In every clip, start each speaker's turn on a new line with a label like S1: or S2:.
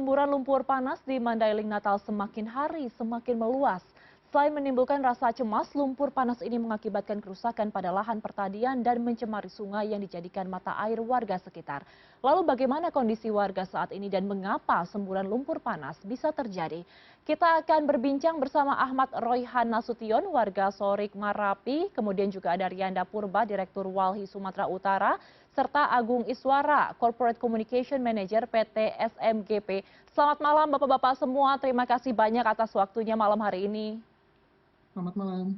S1: semburan lumpur panas di Mandailing Natal semakin hari semakin meluas. Selain menimbulkan rasa cemas, lumpur panas ini mengakibatkan kerusakan pada lahan pertanian dan mencemari sungai yang dijadikan mata air warga sekitar. Lalu bagaimana kondisi warga saat ini dan mengapa semburan lumpur panas bisa terjadi? Kita akan berbincang bersama Ahmad Royhan Nasution, warga Sorik Marapi, kemudian juga ada Rianda Purba, Direktur Walhi Sumatera Utara, serta Agung Iswara, Corporate Communication Manager PT SMGP. Selamat malam Bapak-Bapak semua, terima kasih banyak atas waktunya malam hari ini.
S2: Selamat malam.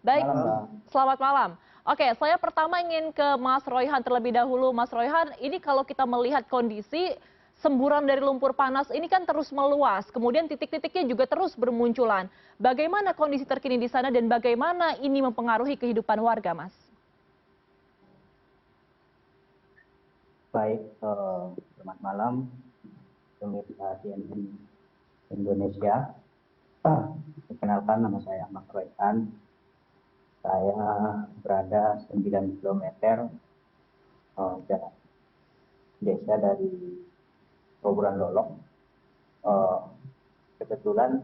S1: Baik,
S3: Malam,
S1: selamat malam. Oke, saya pertama ingin ke Mas Royhan terlebih dahulu. Mas Royhan, ini kalau kita melihat kondisi semburan dari lumpur panas ini kan terus meluas, kemudian titik-titiknya juga terus bermunculan. Bagaimana kondisi terkini di sana dan bagaimana ini mempengaruhi kehidupan warga, Mas?
S3: baik. Selamat malam, pemirsa CNN Indonesia. Perkenalkan, nama saya Ahmad Royhan. Saya berada 9 kilometer jarak desa dari Roburan Lolok. Kebetulan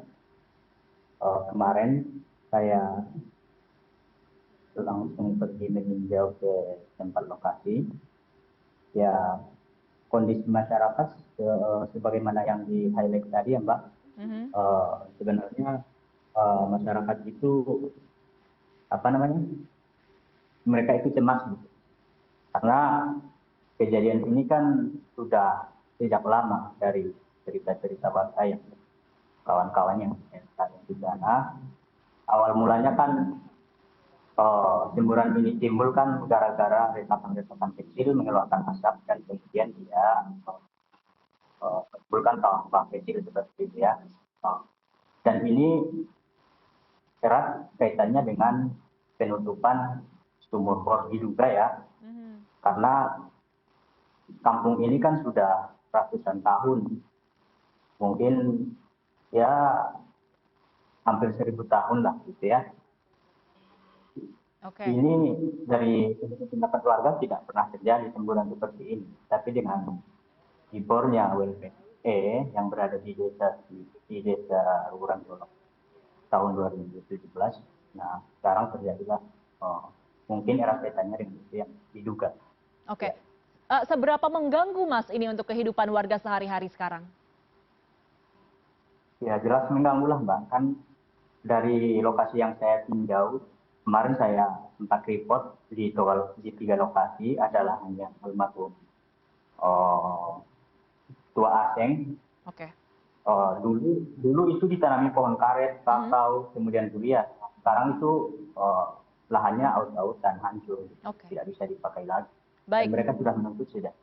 S3: kemarin saya langsung pergi meninjau ke tempat lokasi. Ya, kondisi masyarakat sebagaimana yang di-highlight tadi ya Mbak, sebenarnya masyarakat itu mereka itu cemas gitu. Karena kejadian ini kan sudah sejak lama dari cerita-cerita warga yang kawan-kawan yang di sana. Awal mulanya kan semburan ini timbul kan gara-gara retakan-retakan kecil mengeluarkan asap dan kemudian dia menimbulkan kawah kecil seperti itu ya. Dan ini erat kaitannya dengan penutupan sumur bor diduga ya, karena kampung ini kan sudah ratusan tahun, mungkin ya hampir 1000 tahun lah gitu ya. Ini dari pendapat warga tidak pernah terjadi semburan seperti ini, tapi dengan dibornya WLPE yang berada di desa Ruburan Lolok tahun 2017. Nah, sekarang terjadilah mungkin erat kaitannya dengan itu yang diduga.
S1: Oke. Seberapa mengganggu Mas ini untuk kehidupan warga sehari-hari sekarang?
S3: Ya, jelas mengganggu lah Mbak. Kan dari lokasi yang saya tinjau, kemarin saya sempat report di 3 lokasi adalah hanya almarhum tua Aseng.
S1: Oke.
S3: Dulu itu ditanami pohon karet, kakao, kemudian durian. Sekarang itu lahannya out dan hancur, tidak bisa dipakai lagi.
S1: Baik.
S3: Dan mereka sudah menuntut sudah.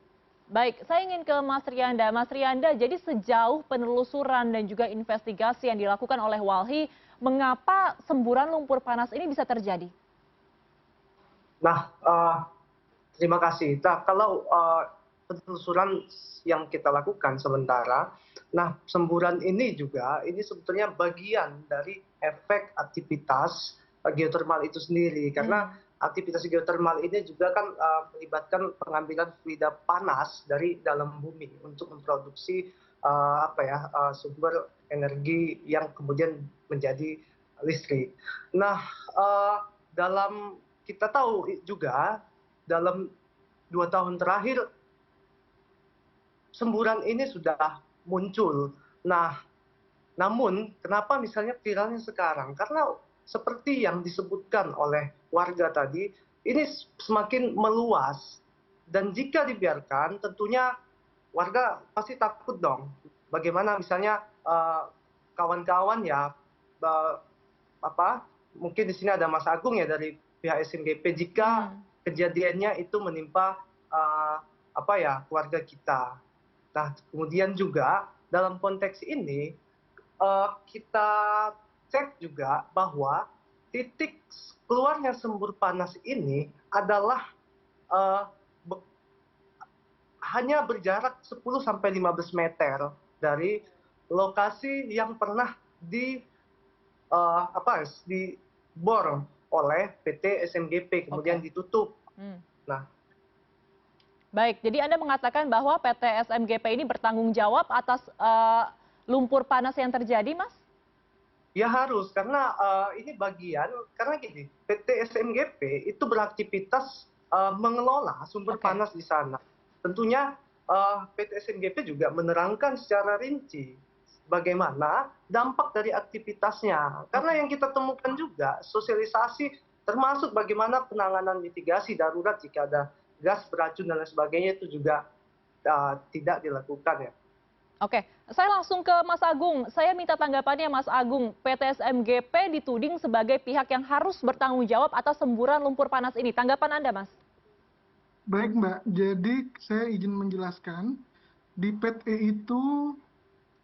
S1: Baik, saya ingin ke Mas Rianda. Mas Rianda, jadi sejauh penelusuran dan juga investigasi yang dilakukan oleh Walhi, mengapa semburan lumpur panas ini bisa terjadi?
S2: Nah, terima kasih. Nah, kalau penelusuran yang kita lakukan sementara, nah semburan ini juga ini sebetulnya bagian dari efek aktivitas geotermal itu sendiri, karena aktivitas geotermal ini juga kan melibatkan pengambilan fluida panas dari dalam bumi untuk memproduksi sumber energi yang kemudian menjadi listrik. Nah, dalam kita tahu juga dalam 2 tahun terakhir semburan ini sudah muncul. Nah, namun kenapa misalnya viralnya sekarang? Karena seperti yang disebutkan oleh warga tadi, ini semakin meluas. Dan jika dibiarkan, tentunya warga pasti takut dong. Bagaimana misalnya kawan-kawan ya, mungkin di sini ada Mas Agung ya dari pihak SMGP, jika kejadiannya itu menimpa keluarga kita. Nah, kemudian juga dalam konteks ini kita cek juga bahwa titik keluarnya sumber panas ini adalah hanya berjarak 10-15 meter dari lokasi yang pernah dibor oleh PT SMGP kemudian ditutup. Nah,
S1: Baik, jadi Anda mengatakan bahwa PT SMGP ini bertanggung jawab atas lumpur panas yang terjadi, Mas?
S2: Ya harus, karena ini bagian, karena gini, PT SMGP itu beraktivitas mengelola sumber
S1: Oke.
S2: panas di sana. Tentunya PT SMGP juga menerangkan secara rinci bagaimana dampak dari aktivitasnya. Karena
S1: Oke.
S2: yang kita temukan juga sosialisasi termasuk bagaimana penanganan mitigasi darurat jika ada gas beracun dan lain sebagainya itu juga tidak dilakukan ya.
S1: Oke, saya langsung ke Mas Agung. Saya minta tanggapannya Mas Agung. PT SMGP dituding sebagai pihak yang harus bertanggung jawab atas semburan lumpur panas ini. Tanggapan Anda, Mas?
S4: Baik Mbak, jadi saya izin menjelaskan, di PTE itu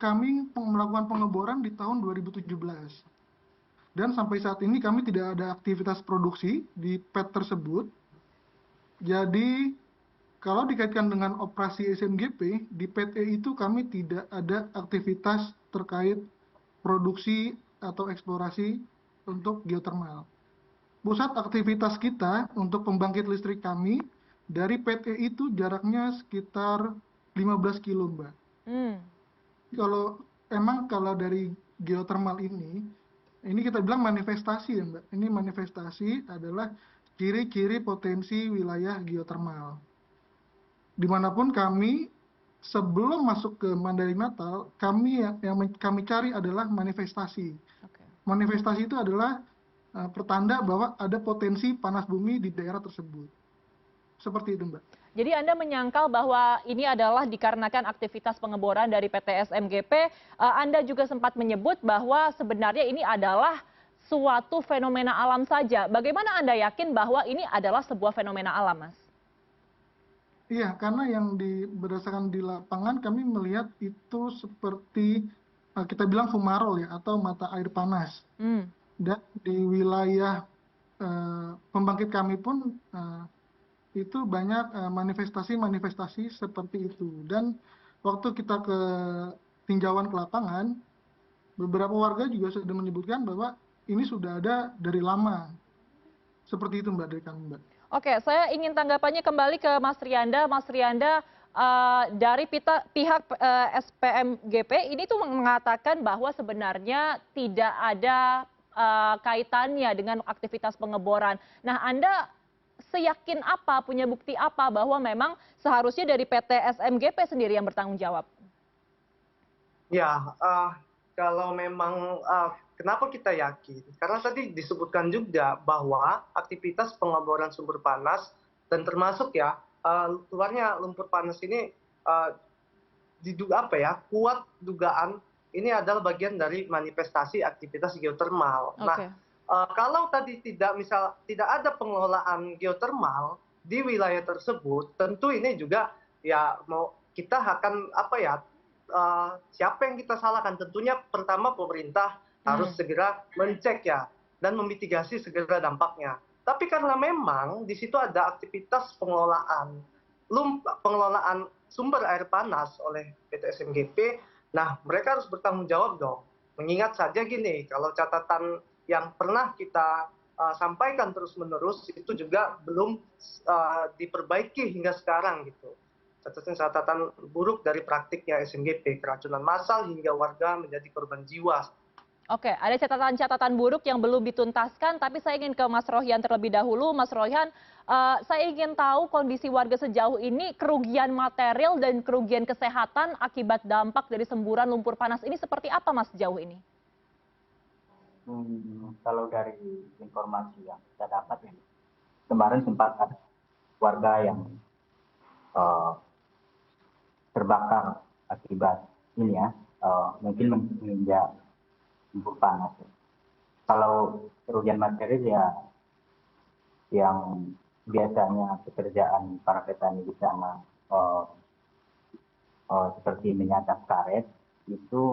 S4: kami melakukan pengeboran di tahun 2017. Dan sampai saat ini kami tidak ada aktivitas produksi di PET tersebut. Jadi kalau dikaitkan dengan operasi SMGP, di PTE itu kami tidak ada aktivitas terkait produksi atau eksplorasi untuk geothermal. Pusat aktivitas kita untuk pembangkit listrik kami dari PT itu jaraknya sekitar 15 kilo, Mbak. Kalau dari geothermal ini kita bilang manifestasi ya, Mbak. Ini manifestasi adalah ciri-ciri potensi wilayah geothermal. Dimanapun kami sebelum masuk ke Mandailing Natal, yang kami cari adalah manifestasi. Manifestasi itu adalah pertanda bahwa ada potensi panas bumi di daerah tersebut. Seperti itu, Mbak.
S1: Jadi Anda menyangkal bahwa ini adalah dikarenakan aktivitas pengeboran dari PT SMGP. Anda juga sempat menyebut bahwa sebenarnya ini adalah suatu fenomena alam saja. Bagaimana Anda yakin bahwa ini adalah sebuah fenomena alam, Mas?
S4: Iya, karena berdasarkan di lapangan kami melihat itu seperti kita bilang fumarole ya, atau mata air panas. Dan di wilayah pembangkit kami pun itu banyak manifestasi-manifestasi seperti itu. Dan waktu kita ke tinjauan ke lapangan, beberapa warga juga sudah menyebutkan bahwa ini sudah ada dari lama. Seperti itu, Mbak, dari kami, Mbak.
S1: Oke, saya ingin tanggapannya kembali ke Mas Riyanda. Mas Riyanda, dari pihak SPMGP ini tuh mengatakan bahwa sebenarnya tidak ada kaitannya dengan aktivitas pengeboran. Nah, Anda seyakin apa, punya bukti apa bahwa memang seharusnya dari PT SMGP sendiri yang bertanggung jawab?
S2: Ya, kalau memang kenapa kita yakin? Karena tadi disebutkan juga bahwa aktivitas pengeboran sumber panas dan termasuk ya keluarnya lumpur panas ini diduga kuat dugaan ini adalah bagian dari manifestasi aktivitas geotermal. Nah, kalau tadi tidak ada pengelolaan geotermal di wilayah tersebut, tentu ini juga ya kita akan siapa yang kita salahkan? Tentunya pertama pemerintah harus segera mencek ya dan memitigasi segera dampaknya. Tapi karena memang di situ ada aktivitas pengelolaan sumber air panas oleh PT SMGP, nah mereka harus bertanggung jawab dong. Mengingat saja gini, kalau catatan yang pernah kita sampaikan terus-menerus itu juga belum diperbaiki hingga sekarang gitu. Catatan buruk dari praktiknya SMGP, keracunan massal hingga warga menjadi korban jiwa.
S1: Oke, ada catatan-catatan buruk yang belum dituntaskan, tapi saya ingin ke Mas Rohyan terlebih dahulu. Mas Rohyan, saya ingin tahu kondisi warga sejauh ini, kerugian material dan kerugian kesehatan akibat dampak dari semburan lumpur panas ini seperti apa, Mas, sejauh ini?
S3: Kalau dari informasi yang kita dapat, kemarin sempat ada warga yang terbakar akibat ini ya, mungkin menginjak lumpur panas. Kalau kerugian material ya yang biasanya pekerjaan para petani di sana seperti menyadap karet itu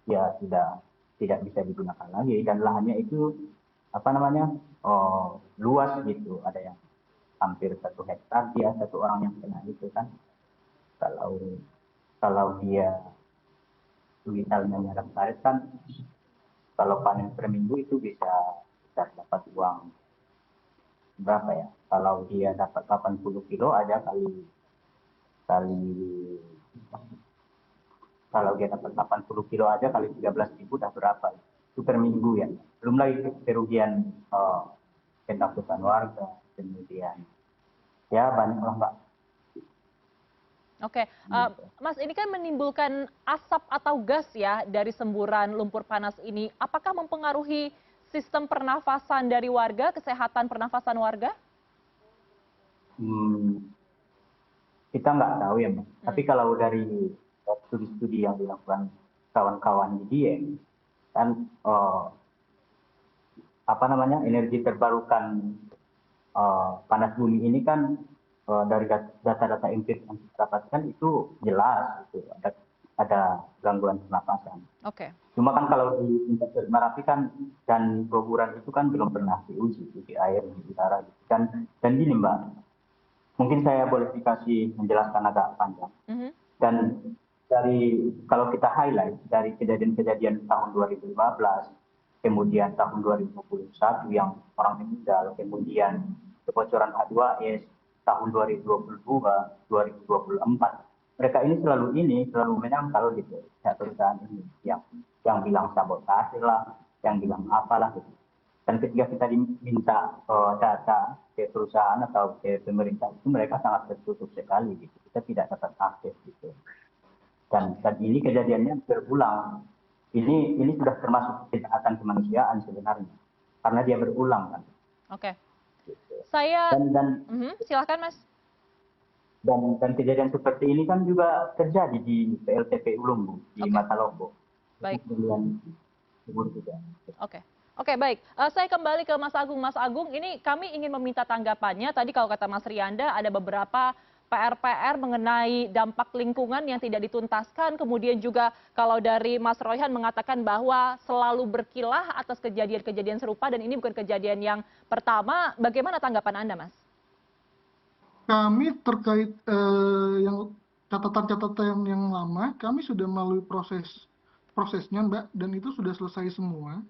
S3: ya sudah tidak bisa digunakan lagi, dan lahannya itu luas gitu, ada yang hampir 1 hektar, dia satu orang yang kena itu kan. Kalau dia misalnya nyadap karet kan, kalau panen per minggu itu bisa dapat uang berapa ya? Kalau dia dapat 80 kilo ada kali kali, kalau dia dapat 80 kilo aja kali 13.000 dah berapa? Itu per minggu ya. Belum lagi kerugian pentakutan warga, kemudian ya banyak lah Mbak.
S1: Oke, Mas, ini kan menimbulkan asap atau gas ya dari semburan lumpur panas ini. Apakah mempengaruhi sistem pernafasan dari warga, kesehatan pernafasan warga?
S3: Kita nggak tahu ya Mbak. Tapi kalau dari studi-studi yang dilakukan kawan-kawan di Dieng, kan energi terbarukan panas bumi ini kan dari data-data empirik yang kita dapatkan itu jelas gitu, ada gangguan pernapasan.
S1: Oke.
S3: Cuma kan kalau di tingkat Merapi kan dan Proburan itu kan belum pernah diuji di air, di udara gitu. Dan gini Mbak, mungkin saya boleh dikasih menjelaskan agak panjang. Dan kalau kita highlight dari kejadian-kejadian tahun 2015, kemudian tahun 2021 yang orang meninggal, kemudian kebocoran H2S, tahun 2022, 2024. Mereka ini selalu menyangkal gitu, perusahaan ini yang bilang sabotase lah, yang bilang apalah gitu. Dan ketika kita diminta data ke perusahaan atau ke pemerintah itu mereka sangat tertutup sekali gitu. Kita tidak dapat akses gitu. Dan ini kejadiannya berulang. Ini sudah termasuk kejahatan kemanusiaan sebenarnya, karena dia berulang kan.
S1: Oke. Saya silakan Mas.
S3: Dan kejadian seperti ini kan juga terjadi di PLTP Ulumbu di Matalobo.
S1: Baik.
S3: Oke,
S1: baik. Saya kembali ke Mas Agung. Mas Agung, ini kami ingin meminta tanggapannya. Tadi kalau kata Mas Rianda ada beberapa PR-PR mengenai dampak lingkungan yang tidak dituntaskan. Kemudian juga kalau dari Mas Royhan mengatakan bahwa selalu berkilah atas kejadian-kejadian serupa dan ini bukan kejadian yang pertama. Bagaimana tanggapan Anda, Mas?
S4: Kami terkait yang catatan-catatan yang lama, kami sudah melalui prosesnya Mbak, dan itu sudah selesai semua.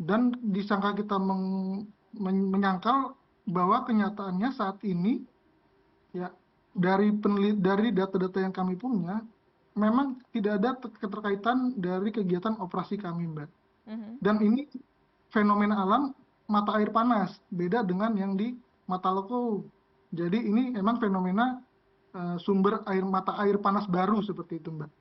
S4: Dan disangka kita menyangkal bahwa kenyataannya saat ini ya dari data-data yang kami punya memang tidak ada keterkaitan dari kegiatan operasi kami Mbak. Dan ini fenomena alam mata air panas, beda dengan yang di Matalobo. Jadi ini memang fenomena sumber mata air panas baru seperti itu Mbak.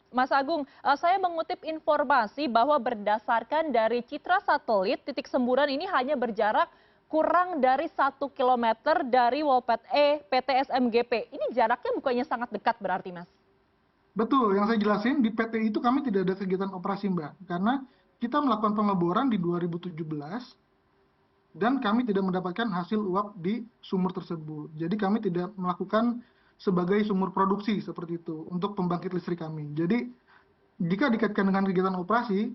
S1: Mas Agung, saya mengutip informasi bahwa berdasarkan dari citra satelit, titik semburan ini hanya berjarak kurang dari 1 kilometer dari Wolpet E PTSMGP. Ini jaraknya bukannya sangat dekat berarti, Mas?
S4: Betul, yang saya jelasin di PT itu kami tidak ada kegiatan operasi Mbak. Karena kita melakukan pengeboran di 2017 dan kami tidak mendapatkan hasil uap di sumur tersebut. Jadi kami tidak melakukan sebagai sumur produksi seperti itu untuk pembangkit listrik kami. Jadi jika dikaitkan dengan kegiatan operasi,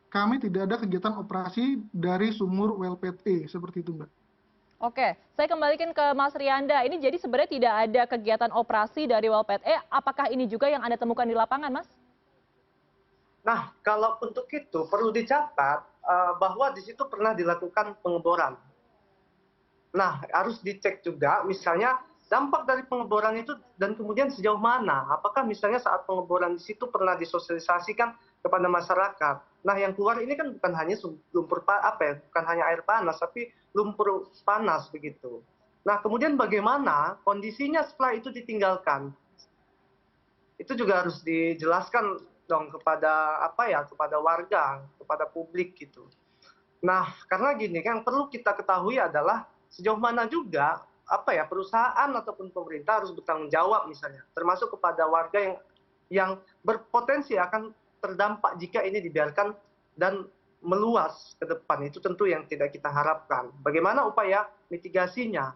S4: kami tidak ada kegiatan operasi dari sumur Welpet E seperti itu Mbak.
S1: Oke, saya kembalikan ke Mas Rianda. Ini jadi sebenarnya tidak ada kegiatan operasi dari Welpet E. Apakah ini juga yang Anda temukan di lapangan, Mas?
S2: Nah, kalau untuk itu perlu dicatat bahwa di situ pernah dilakukan pengeboran. Nah, harus dicek juga misalnya dampak dari pengeboran itu dan kemudian sejauh mana. Apakah misalnya saat pengeboran di situ pernah disosialisasikan kepada masyarakat. Nah, yang keluar ini kan bukan hanya bukan hanya air panas, tapi lumpur panas begitu. Nah, kemudian bagaimana kondisinya setelah itu ditinggalkan? Itu juga harus dijelaskan dong kepada kepada warga, kepada publik gitu. Nah, karena gini kan perlu kita ketahui adalah sejauh mana juga perusahaan ataupun pemerintah harus bertanggung jawab misalnya, termasuk kepada warga yang berpotensi akan terdampak jika ini dibiarkan dan meluas ke depan. Itu tentu yang tidak kita harapkan. Bagaimana upaya mitigasinya?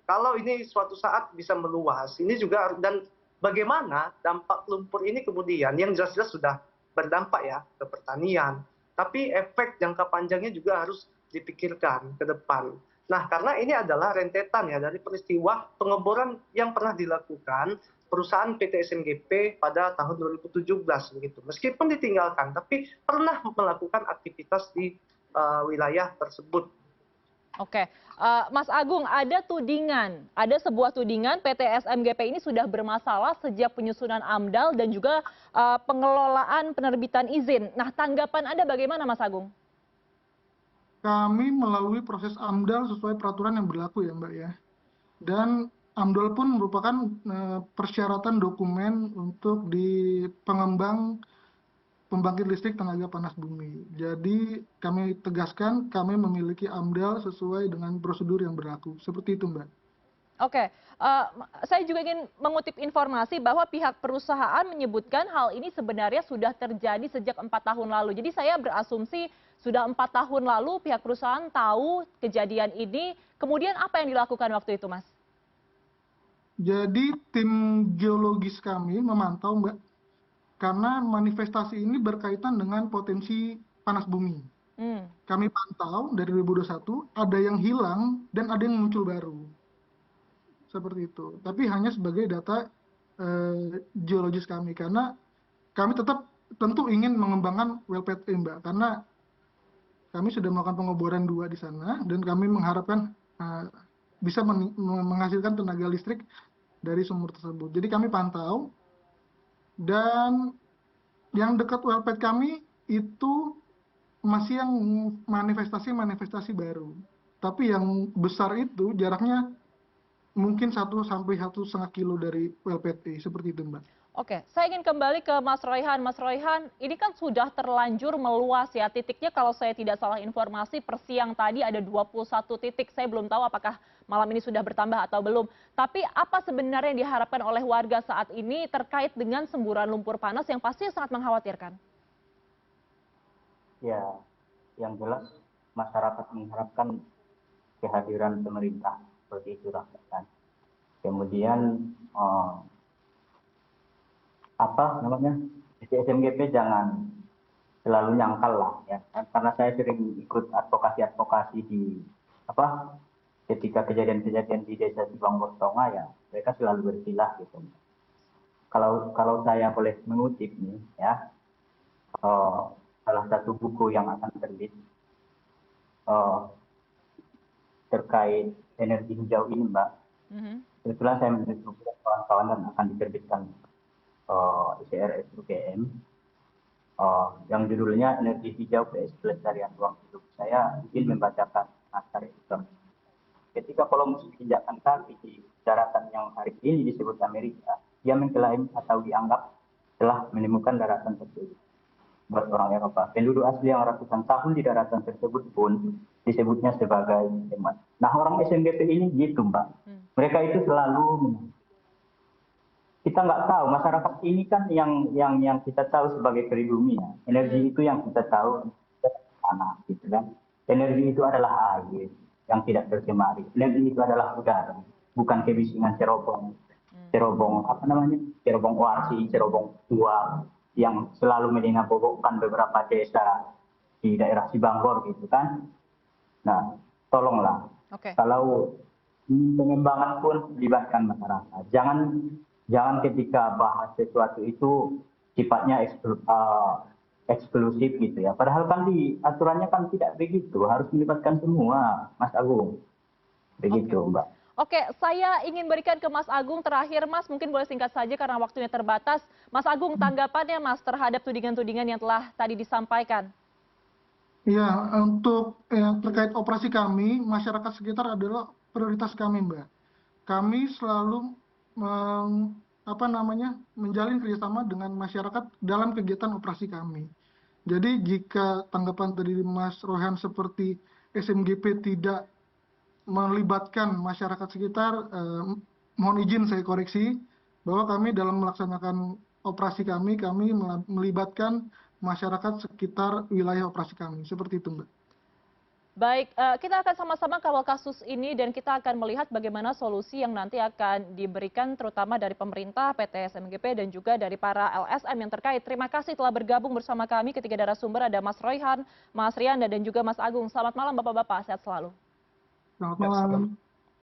S2: Kalau ini suatu saat bisa meluas, ini juga dan bagaimana dampak lumpur ini kemudian yang jelas-jelas sudah berdampak ya ke pertanian, tapi efek jangka panjangnya juga harus dipikirkan ke depan. Nah, karena ini adalah rentetan ya dari peristiwa pengeboran yang pernah dilakukan perusahaan PT SMGP pada tahun 2017 begitu. Meskipun ditinggalkan, tapi pernah melakukan aktivitas di wilayah tersebut.
S1: Oke, Mas Agung, ada sebuah tudingan PT SMGP ini sudah bermasalah sejak penyusunan AMDAL dan juga pengelolaan penerbitan izin. Nah, tanggapan Anda bagaimana, Mas Agung?
S4: Kami melalui proses AMDAL sesuai peraturan yang berlaku ya Mbak ya. Dan AMDAL pun merupakan persyaratan dokumen untuk di pengembang pembangkit listrik tenaga panas bumi. Jadi kami tegaskan kami memiliki AMDAL sesuai dengan prosedur yang berlaku. Seperti itu Mbak.
S1: Oke, saya juga ingin mengutip informasi bahwa pihak perusahaan menyebutkan hal ini sebenarnya sudah terjadi sejak 4 tahun lalu. Jadi saya berasumsi sudah 4 tahun lalu pihak perusahaan tahu kejadian ini. Kemudian apa yang dilakukan waktu itu, Mas?
S4: Jadi tim geologis kami memantau Mbak, karena manifestasi ini berkaitan dengan potensi panas bumi. Kami pantau dari 2021, ada yang hilang dan ada yang muncul baru. Seperti itu. Tapi hanya sebagai data geologis kami, karena kami tetap tentu ingin mengembangkan well pad E, Mbak, karena kami sudah melakukan pengeboran 2 di sana dan kami mengharapkan bisa menghasilkan tenaga listrik dari sumur tersebut. Jadi kami pantau, dan yang dekat well pad kami itu masih yang manifestasi baru. Tapi yang besar itu jaraknya mungkin 1 sampai 1,5 kilo dari well pad E, seperti itu Mbak.
S1: Oke, saya ingin kembali ke Mas Royhan. Mas Royhan, ini kan sudah terlanjur meluas ya. Titiknya kalau saya tidak salah informasi, per siang tadi ada 21 titik. Saya belum tahu apakah malam ini sudah bertambah atau belum. Tapi apa sebenarnya yang diharapkan oleh warga saat ini terkait dengan semburan lumpur panas yang pasti sangat mengkhawatirkan?
S3: Ya, yang jelas masyarakat mengharapkan kehadiran pemerintah seperti itu kan. Kemudian SMGP jangan selalu nyangkal lah ya, karena saya sering ikut advokasi di ketika kejadian-kejadian di desa Sibang Bostonga ya, mereka selalu berkilah gitu. Kalau saya boleh mengutip nih ya, salah satu buku yang akan terbit terkait energi hijau ini Mbak, kebetulan saya menjadi kawan-kawan dan akan diterbitkan ICRS UGM yang judulnya Energi Hijau vs Pelestarian Ruang Hidup. Saya ingin membacakan naskah itu. Ketika Columbus menginjakkan kaki di daratan yang hari ini disebut Amerika, dia mengklaim atau dianggap telah menemukan daratan tersebut. Buat orang Eropa, penduduk asli yang ratusan tahun di daratan tersebut pun disebutnya sebagai teman. Nah, orang SMGP ini gitu Mbak. Mereka itu selalu, kita nggak tahu, masyarakat ini kan yang kita tahu sebagai pribumi ya. Energi itu yang kita tahu tanah gitu kan. Energi itu adalah air yang tidak tercemari. Energi itu adalah udara, bukan kebisingan cerobong Warsi, cerobong tua yang selalu menabobokkan beberapa desa di daerah Cibanggor gitu kan. Nah, tolonglah. Kalau pengembangan pun libatkan masyarakat. Jangan ketika bahas sesuatu itu sifatnya eksklusif gitu ya. Padahal kan di aturannya kan tidak begitu, harus melibatkan semua, Mas Agung. Begitu, Mbak.
S1: Oke, saya ingin berikan ke Mas Agung terakhir, Mas. Mungkin boleh singkat saja karena waktunya terbatas. Mas Agung, tanggapannya Mas terhadap tudingan-tudingan yang telah tadi disampaikan.
S4: Ya, untuk terkait operasi kami, masyarakat sekitar adalah prioritas kami, Mbak. Kami selalu menjalin kerjasama dengan masyarakat dalam kegiatan operasi kami. Jadi jika tanggapan dari Mas Rohan seperti SMGP tidak melibatkan masyarakat sekitar, mohon izin saya koreksi bahwa kami dalam melaksanakan operasi kami melibatkan masyarakat sekitar wilayah operasi kami. Seperti itu, Mbak.
S1: Baik, kita akan sama-sama kawal kasus ini dan kita akan melihat bagaimana solusi yang nanti akan diberikan terutama dari pemerintah, PT SMGP dan juga dari para LSM yang terkait. Terima kasih telah bergabung bersama kami. Ketiga narasumber ada Mas Royhan, Mas Rianda dan juga Mas Agung. Selamat malam Bapak-Bapak, sehat selalu.
S4: Selamat malam.